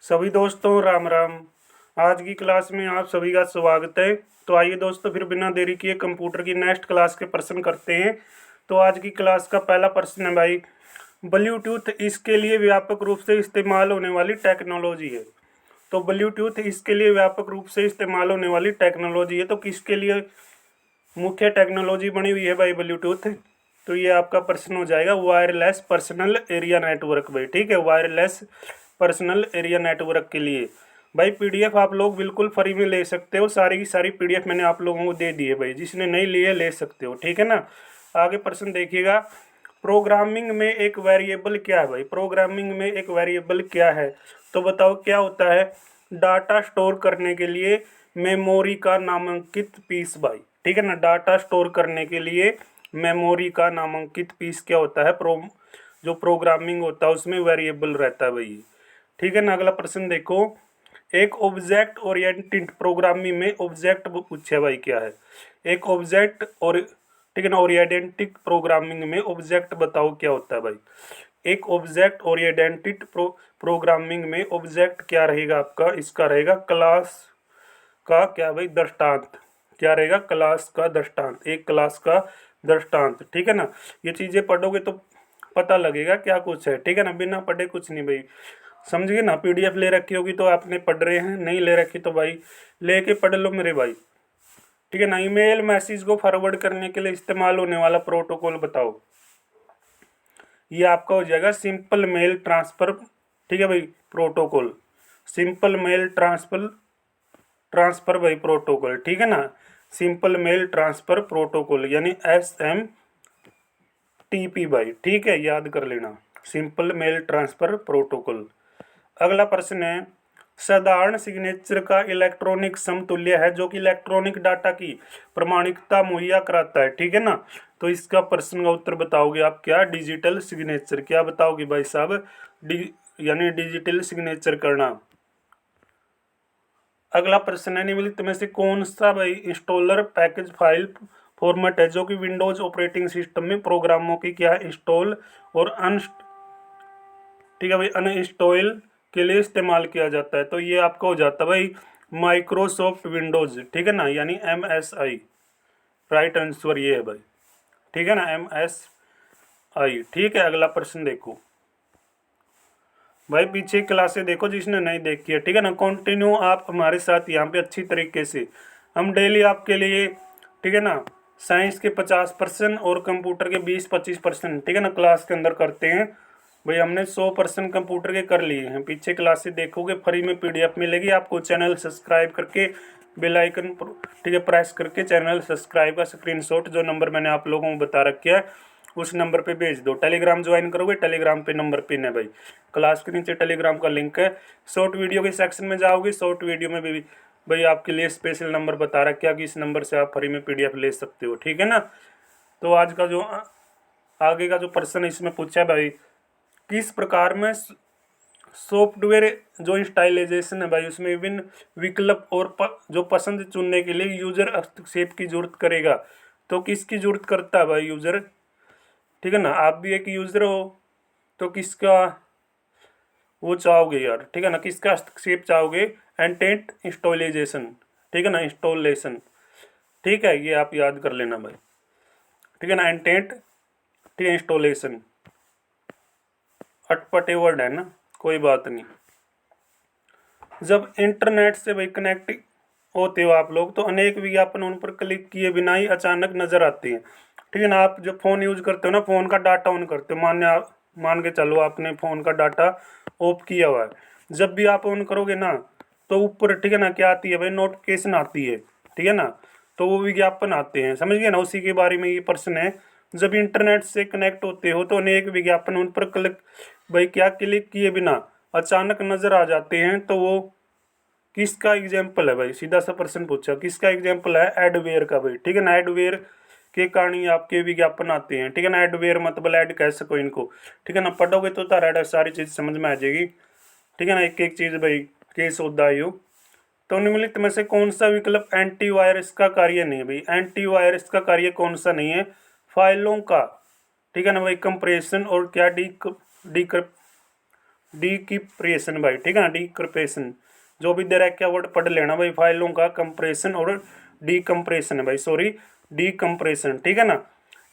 सभी दोस्तों राम राम। आज की क्लास में आप सभी का स्वागत है। तो आइए दोस्तों फिर बिना देरी किए कंप्यूटर की नेक्स्ट क्लास के प्रश्न करते हैं। तो आज की क्लास का पहला प्रश्न है भाई, ब्लूटूथ इसके लिए व्यापक रूप से इस्तेमाल होने वाली टेक्नोलॉजी है। तो ब्लूटूथ इसके लिए व्यापक रूप से इस्तेमाल होने वाली टेक्नोलॉजी है, तो किसके लिए मुख्य टेक्नोलॉजी बनी हुई है भाई ब्लूटूथ? तो ये आपका प्रश्न हो जाएगा वायरलेस पर्सनल एरिया नेटवर्क भाई। ठीक है, वायरलेस पर्सनल एरिया नेटवर्क के लिए। भाई पीडीएफ आप लोग बिल्कुल फ्री में ले सकते हो, सारी की सारी पीडीएफ मैंने आप लोगों को दे दी है भाई, जिसने नहीं लिए ले सकते हो। ठीक है ना। आगे प्रश्न देखिएगा, प्रोग्रामिंग में एक वेरिएबल क्या है भाई? प्रोग्रामिंग में एक वेरिएबल क्या है? तो बताओ क्या होता है? डाटा स्टोर करने के लिए मेमोरी का नामांकित पीस भाई। ठीक है ना, डाटा स्टोर करने के लिए मेमोरी का नामांकित पीस क्या होता है? जो प्रोग्रामिंग होता है उसमें वेरिएबल रहता है भाई। ठीक है ना। अगला प्रश्न देखो, एक ऑब्जेक्ट ओरिएंटेड प्रोग्रामिंग में ऑब्जेक्ट पूछा भाई क्या है? एक ऑब्जेक्ट और ठीक है ना, ओरिएंटेड प्रोग्रामिंग में ऑब्जेक्ट बताओ क्या होता है भाई? एक ऑब्जेक्ट ओरिएंटेड प्रोग्रामिंग में ऑब्जेक्ट क्या रहेगा आपका? इसका रहेगा क्लास का क्या भाई? दृष्टांत। क्या रहेगा? क्लास का दृष्टांत, एक क्लास का दृष्टांत। ठीक है ना। ये चीजें पढ़ोगे तो पता लगेगा क्या कुछ है। ठीक है ना, बिना पढ़े कुछ नहीं भाई। समझ गए ना। पीडीएफ ले रखी होगी तो आपने पढ़ रहे हैं, नहीं ले रखी तो भाई लेके पढ़ लो मेरे भाई। ठीक है ना। ईमेल मैसेज को फॉरवर्ड करने के लिए इस्तेमाल होने वाला प्रोटोकॉल बताओ। ये आपका हो जाएगा सिंपल मेल ट्रांसफर। ठीक है भाई, protocol simple mail transfer transfer भाई प्रोटोकॉल। ठीक है ना, सिंपल मेल ट्रांसफर प्रोटोकॉल यानी SMTP भाई। ठीक है, याद कर लेना, सिंपल मेल ट्रांसफर प्रोटोकॉल। अगला प्रश्न है, साधारण सिग्नेचर का इलेक्ट्रॉनिक समतुल्य है जो कि इलेक्ट्रॉनिक डाटा की प्रमाणिकता मुहैया कराता है। ठीक है ना। तो इसका प्रश्न का उत्तर बताओगे आप क्या? Digital signature. क्या बताओगे भाई साहब? यानी डिजिटल सिग्नेचर करना। अगला प्रश्न है, निम्नलिखित में से कौन सा भाई इंस्टॉलर पैकेज फाइल फॉर्मेट है जो कि विंडोज ऑपरेटिंग सिस्टम में प्रोग्रामों की क्या इंस्टॉल और ठीक है भाई अनइंस्टॉल के लिए इस्तेमाल किया जाता है? तो ये आपका हो जाता है भाई माइक्रोसॉफ्ट विंडोज। ठीक है ना, यानी MSI। राइट आंसर ये है भाई। ठीक है ना, MSI। ठीक है, अगला प्रश्न देखो भाई, पीछे क्लासें देखो जिसने नहीं देखी है। ठीक है ना, कंटिन्यू आप हमारे साथ यहाँ पे अच्छी तरीके से। हम डेली आपके लिए ठीक है ना साइंस के 50% और कंप्यूटर के 20-25% ठीक है ना क्लास के अंदर करते हैं भाई। हमने 100% कंप्यूटर के कर लिए हैं। पीछे क्लासेस देखोगे फ्री में पीडीएफ मिलेगी आपको। चैनल सब्सक्राइब करके बेल आइकन ठीक है प्रेस करके चैनल सब्सक्राइब का स्क्रीनशॉट जो नंबर मैंने आप लोगों को बता रखा है उस नंबर पे भेज दो। टेलीग्राम ज्वाइन करोगे, टेलीग्राम पे नंबर पिन है भाई, क्लास के नीचे टेलीग्राम का लिंक है। शॉर्ट वीडियो के सेक्शन में जाओगे, शॉर्ट वीडियो में भी भाई आपके लिए स्पेशल नंबर बता रखा है कि इस नंबर से आप फ्री में पीडीएफ ले सकते हो। ठीक है ना। तो आज का जो आगे का जो प्रश्न इसमें पूछा है भाई, किस प्रकार में सॉफ्टवेयर जो इंस्टॉलाइजेशन है भाई उसमें विभिन्न विकल्प और जो पसंद चुनने के लिए यूजर हस्तक्षेप की जरूरत करेगा? तो किसकी जरूरत करता है भाई? यूजर। ठीक है ना, आप भी एक यूजर हो तो किसका वो चाहोगे यार? ठीक है ना, किसका हस्तक्षेप चाहोगे? एंटेंट इंस्टॉलेशन। ठीक है ना, इंस्टॉलेशन। ठीक है, ये आप याद कर लेना भाई। ठीक है ना, एंटेंट ठीक है इंस्टॉलेशन। अटपटे वर्ड है ना, कोई बात नहीं। जब इंटरनेट से भाई कनेक्ट होते हो आप लोग तो अनेक विज्ञापन उन पर क्लिक किए बिना ही अचानक नजर आते हैं। ठीक है ना, आप जब फ़ोन यूज करते हो ना, फ़ोन का डाटा ऑन करते हो, मान के चलो आपने फ़ोन का डाटा ऑफ किया हुआ है। जब भी आप ऑन करोगे ना तो ऊपर ठीक है ना क्या आती है भाई? नोटिफिकेशन आती है। ठीक है ना, तो वो विज्ञापन आते हैं। समझ गए ना, उसी के बारे में ये प्रश्न है। जब इंटरनेट से कनेक्ट होते हो तो अनेक विज्ञापन उन पर क्लिक भाई क्या क्लिक किए बिना अचानक नजर आ जाते हैं। तो वो किसका एग्जाम्पल है भाई? सीधा सा प्रश्न पूछा, किसका एग्जाम्पल है? एडवेयर का भाई। ठीक है ना, एडवेयर के कारण ही आपके विज्ञापन आते हैं। ठीक है ना, एडवेयर मतलब ऐड कह सको इनको। ठीक है ना, पढ़ोगे तो तारा सारी चीज समझ में आ जाएगी। ठीक है ना, एक एक चीज भाई केस होता है। तो निम्नलिखित में से कौन सा विकल्प एंटीवायरस का कार्य नहीं है भाई? एंटीवायरस का कार्य कौन सा नहीं है? फाइलों का ठीक है ना भाई कंप्रेशन और क्या डीक्रिप्शन भाई, ठीक है ना, डीक्रिप्शन जो भी दे रखा है वर्ड पढ़ लेना भाई, फाइलों का कंप्रेशन और डीकम्प्रेशन है भाई, सॉरी डीकम्प्रेशन, ठीक है ना।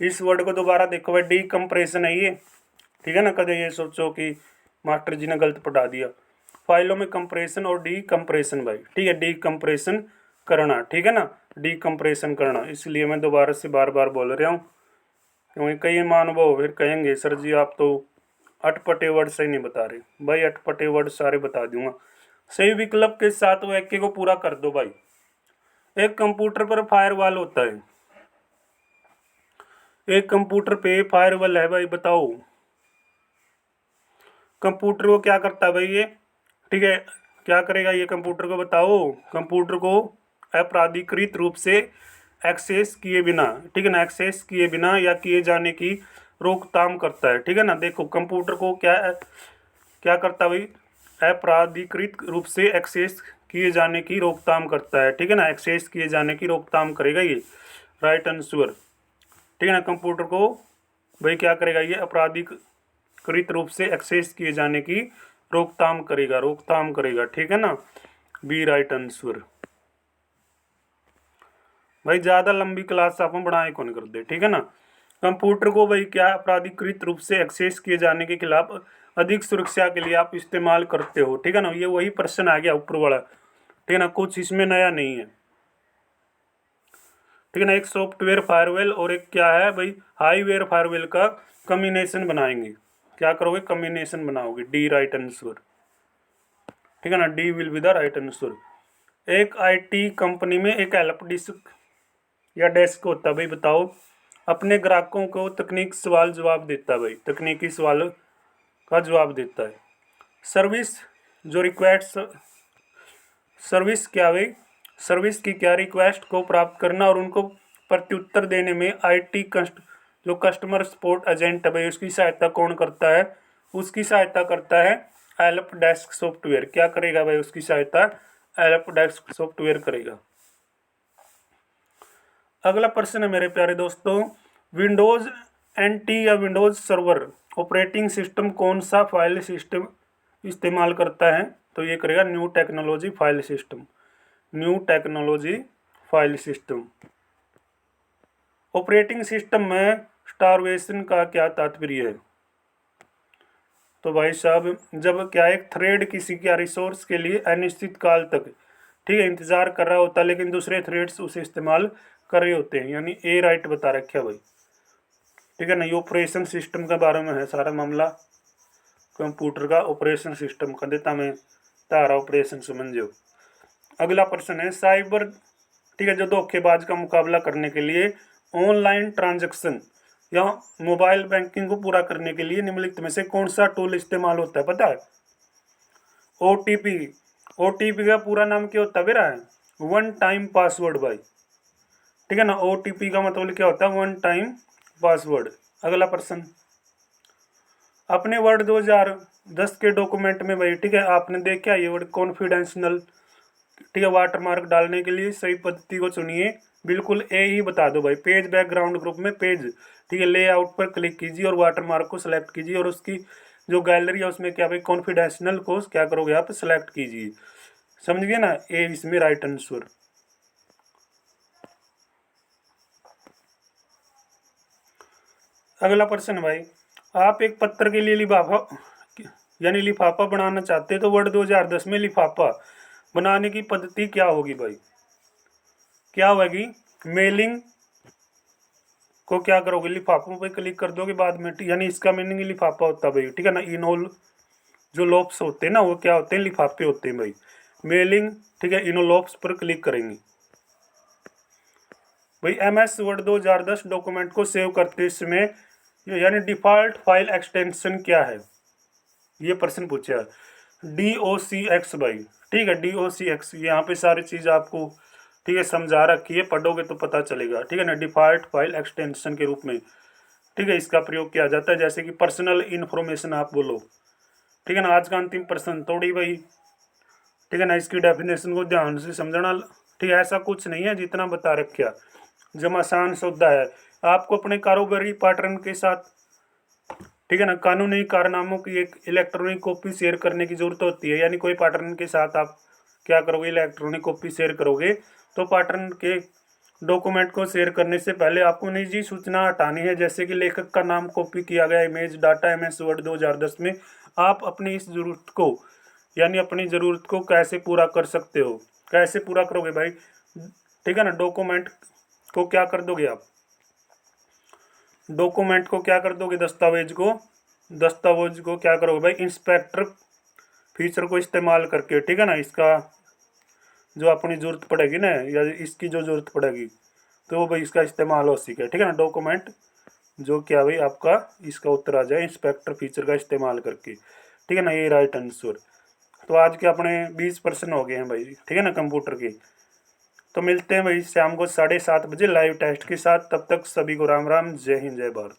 इस वर्ड को दोबारा देखो भाई, डीकम्प्रेशन है ये, ठीक है ना, कदे ये सोचो कि मास्टर जी ने गलत पढ़ा दिया। फाइलों में कंप्रेशन और डीकम्प्रेशन भाई, ठीक है, डीकम्प्रेशन करना, ठीक है ना, डीकम्प्रेशन करना, इसलिए मैं दोबारा से बार बार बोल रहा हूँ, क्योंकि कई महानुभाव फिर कहेंगे सर जी आप तो अटपटे वर्ड सही नहीं बता रहे भाई, अटपटे वर्ड सारे बता दूंगा। सही विकल्प के साथ वाक्य को पूरा कर दो भाई। एक कंप्यूटर पर फायरवॉल होता है, एक कंप्यूटर पे फायरवॉल है भाई, बताओ कंप्यूटर को क्या करता है भाई ये, ठीक है, क्या करेगा ये कंप्यूटर को, बताओ। कंप्यूटर को अपराधिकृत रूप से एक्सेस किए बिना, ठीक है ना, एक्सेस किए बिना या किए जाने की रोकथाम करता है, ठीक है ना। देखो कंप्यूटर को क्या करता है भाई, अपराधिकृत रूप से एक्सेस किए जाने की रोकथाम करता है, ठीक है ना, एक्सेस किए जाने की रोकथाम करेगा ये, राइट आंसर, ठीक है ना। कंप्यूटर को भाई क्या करेगा ये, अपराधिकृत रूप से एक्सेस किए जाने की रोकथाम करेगा, रोकथाम करेगा, ठीक है ना, बी राइट आंसर। भाई ज़्यादा लंबी क्लास आप बढ़ाए कौन कर दे, ठीक है ना। कंप्यूटर को भाई क्या अपराधिकृत रूप से एक्सेस किए जाने के खिलाफ अधिक सुरक्षा के लिए आप इस्तेमाल करते हो, ठीक है ना, ये वही प्रश्न आ गया ऊपर वाला, ठीक है ना, कुछ इसमें नया नहीं है, ठीक है ना। एक सॉफ्टवेयर फायरवॉल और एक क्या है भाई, हाईवेयर फायरवॉल का कम्बिनेशन बनाएंगे, क्या करोगे, कम्बिनेशन बनाओगे, डी राइट आंसर, ठीक है ना, D will be the right answer. एक आईटी कंपनी में एक हेल्प डेस्क या डेस्क होता है भाई, बताओ अपने ग्राहकों को तकनीक सवाल जवाब देता है भाई, तकनीकी सवाल का जवाब देता है। सर्विस जो रिक्वेस्ट, सर्विस क्या भाई, सर्विस की क्या, रिक्वेस्ट को प्राप्त करना और उनको प्रत्युत्तर देने में आईटी जो कस्टमर सपोर्ट एजेंट है भाई, उसकी सहायता कौन करता है, उसकी सहायता करता है हेल्प डेस्क सॉफ्टवेयर, क्या करेगा भाई, उसकी सहायता हेल्प डेस्क सॉफ्टवेयर करेगा। अगला प्रश्न है मेरे प्यारे दोस्तों, विंडोज एनटी या विंडोज सर्वर ऑपरेटिंग सिस्टम कौन सा फाइल सिस्टम इस्तेमाल करता है, तो ये करेगा new technology file system, new technology file system. Operating system में स्टारवेशन का क्या तात्पर्य है, तो भाई साहब जब क्या एक थ्रेड किसी क्या रिसोर्स के लिए अनिश्चित काल तक, ठीक है, इंतजार कर रहा होता है लेकिन दूसरे थ्रेड्स उसे इस्तेमाल कर रहे होते हैं, यानी ए राइट बता रखा है भाई, ठीक है ना। ये ऑपरेशन सिस्टम के बारे में है सारा मामला, कंप्यूटर का ऑपरेशन सिस्टम कर देता मैं तारा ऑपरेशन समझो। अगला प्रश्न है साइबर, ठीक है, जो धोखेबाज का मुकाबला करने के लिए ऑनलाइन ट्रांजैक्शन या मोबाइल बैंकिंग को पूरा करने के लिए निम्नलिखित में से कौन सा टूल इस्तेमाल होता है, पता है, ओटीपी। ओटीपी का पूरा नाम क्या होता है मेरा, वन टाइम पासवर्ड भाई, ठीक है ना, ओटीपी का मतलब क्या होता है, वन टाइम पासवर्ड। अगला प्रश्न, अपने वर्ड 2010 के डॉक्यूमेंट में भाई, ठीक है, आपने देखा ये वर्ड कॉन्फिडेंशियल, ठीक है, वाटरमार्क डालने के लिए सही पद्धति को चुनिए, बिल्कुल ए ही बता दो भाई। पेज बैकग्राउंड ग्रुप में पेज, ठीक है, लेआउट पर क्लिक कीजिए और वाटरमार्क को सिलेक्ट कीजिए और उसकी जो गैलरी है उसमें क्या भाई, कॉन्फिडेंशियल को क्या करोगे आप, सिलेक्ट कीजिए, समझ गए ना, ए इसमें राइट आंसर। अगला प्रश्न भाई, आप एक पत्र के लिए लिफाफा यानी लिफाफा बनाना चाहते हैं तो वर्ड 2010 में लिफाफा बनाने की पद्धति क्या होगी भाई, क्या होगी, मेलिंग को क्या करोगे, लिफाफों पे क्लिक कर दोगे बाद में, यानी इसका मीनिंग लिफाफा होता है भाई, ठीक है ना। इनोल जो लोप्स होते हैं ना वो क्या होते हैं, लिफाफे होते हैं भाई, मेलिंग, ठीक है, इनोलोप्स पर क्लिक करेंगे भाई। एमएस वर्ड 2010 डॉक्यूमेंट को सेव करते समय यानी डिफॉल्ट फाइल एक्सटेंशन क्या है, ये प्रश्न पूछा है, DOCX भाई, ठीक है, DOCX, यहाँ पे सारी चीज़ आपको, ठीक है, समझा रखी है, पढ़ोगे तो पता चलेगा, ठीक है ना, डिफॉल्ट फाइल एक्सटेंशन के रूप में, ठीक है, इसका प्रयोग किया जाता है, जैसे कि पर्सनल इन्फॉर्मेशन आप बोलो, ठीक है ना। आज का अंतिम प्रश्न थोड़ी भाई, ठीक है ना, इसकी डेफिनेशन को ध्यान से समझना, ठीक है, ऐसा कुछ नहीं है जितना बता रखा, जब आसान सौदा है, आपको अपने कारोबारी पार्टनर के साथ, ठीक है ना। कानूनी कारनामों की एक इलेक्ट्रॉनिक कॉपी शेयर करने की जरूरत होती है, यानी कोई पार्टनर के साथ आप क्या करोगे, इलेक्ट्रॉनिक कॉपी शेयर करोगे तो पार्टनर के डॉक्यूमेंट को शेयर करने से पहले आपको निजी सूचना हटानी है, जैसे कि लेखक का नाम कॉपी किया गया इमेज डाटा MS वर्ड 2010 में। आप अपनी इस जरूरत को यानी अपनी ज़रूरत को कैसे पूरा कर सकते हो, कैसे पूरा करोगे भाई, ठीक है ना। डॉक्यूमेंट को क्या कर दोगे आप, डॉक्यूमेंट को क्या कर दोगे, दस्तावेज को क्या करोगे भाई, इंस्पेक्टर फीचर को इस्तेमाल करके, ठीक है ना। इसका जो अपनी ज़रूरत पड़ेगी ना, या इसकी जो ज़रूरत पड़ेगी तो वो भाई इसका इस्तेमाल हो सके, ठीक है ना। डॉक्यूमेंट जो क्या भाई आपका इसका उत्तर आ जाए इंस्पेक्टर फीचर का इस्तेमाल करके, ठीक है ना। ये राइट आंसर। तो आज के अपने 20% हो गए हैं भाई, ठीक है ना, कंप्यूटर के। तो मिलते हैं भाई शाम को 7:30 बजे लाइव टेस्ट के साथ। तब तक सभी को राम राम, जय हिंद, जय भारत।